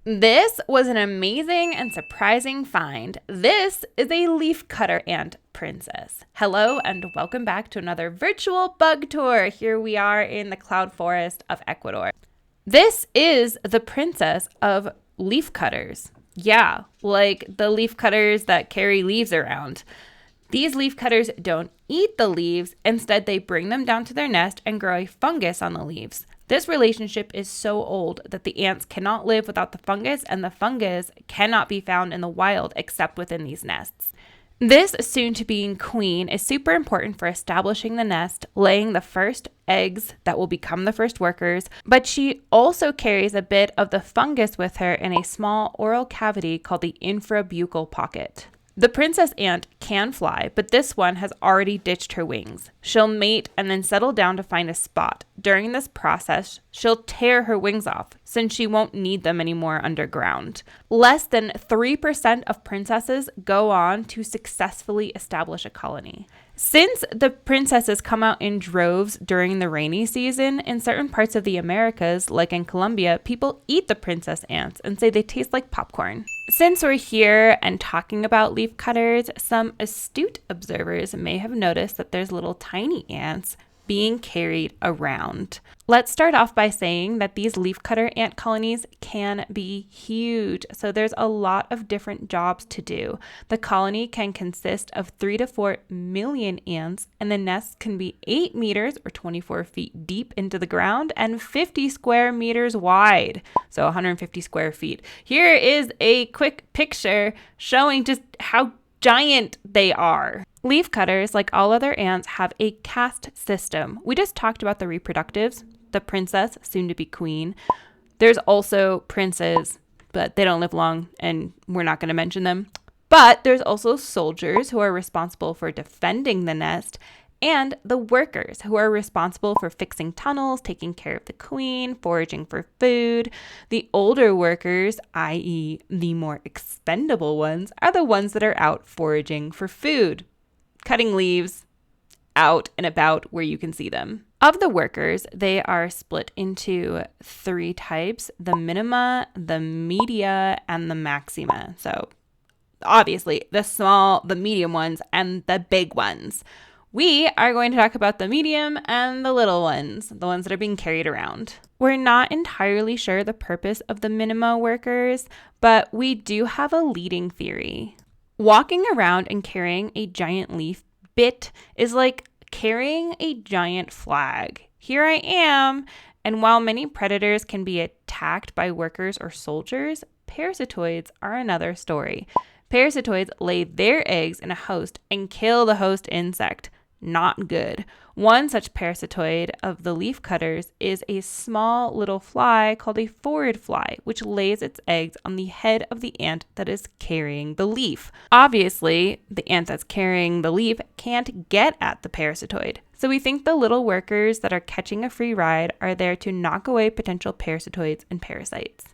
This was an amazing and surprising find. This is a leafcutter ant princess. Hello and welcome back to another virtual bug tour. Here we are in the cloud forest of Ecuador. This is the princess of leafcutters. Yeah, like the leafcutters that carry leaves around. These leafcutters don't eat the leaves. Instead, they bring them down to their nest and grow a fungus on the leaves. This relationship is so old that the ants cannot live without the fungus, and the fungus cannot be found in the wild except within these nests. This soon-to-be queen is super important for establishing the nest, laying the first eggs that will become the first workers, but she also carries a bit of the fungus with her in a small oral cavity called the infrabuccal pocket. The princess ant can fly, but this one has already ditched her wings. She'll mate and then settle down to find a spot. During this process, she'll tear her wings off since she won't need them anymore underground. Less than 3% of princesses go on to successfully establish a colony. Since the princesses come out in droves during the rainy season, in certain parts of the Americas, like in Colombia, people eat the princess ants and say they taste like popcorn. Since we're here and talking about leafcutters, some astute observers may have noticed that there's little tiny ants being carried around. Let's start off by saying that these leafcutter ant colonies can be huge, so there's a lot of different jobs to do. The colony can consist of 3 to 4 million ants, and the nests can be 8 meters or 24 feet deep into the ground and 50 square meters wide, so 150 square feet. Here is a quick picture showing just how giant they are. Leafcutters, like all other ants, have a caste system. We just talked about the reproductives, the princess, soon to be queen. There's also princes, but they don't live long and we're not going to mention them. But there's also soldiers who are responsible for defending the nest, and the workers who are responsible for fixing tunnels, taking care of the queen, foraging for food. The older workers, i.e. the more expendable ones, are the ones that are out foraging for food, cutting leaves out and about where you can see them. Of the workers, they are split into 3 types: the minima, the media, and the maxima. So obviously the small, the medium ones, and the big ones. We are going to talk about the medium and the little ones, the ones that are being carried around. We're not entirely sure the purpose of the minima workers, but we do have a leading theory. Walking around and carrying a giant leaf bit is like carrying a giant flag. Here I am, and while many predators can be attacked by workers or soldiers, parasitoids are another story. Parasitoids lay their eggs in a host and kill the host insect. Not good. One such parasitoid of the leafcutters is a small little fly called a phorid fly, which lays its eggs on the head of the ant that is carrying the leaf. Obviously, the ant that's carrying the leaf can't get at the parasitoid. So we think the little workers that are catching a free ride are there to knock away potential parasitoids and parasites.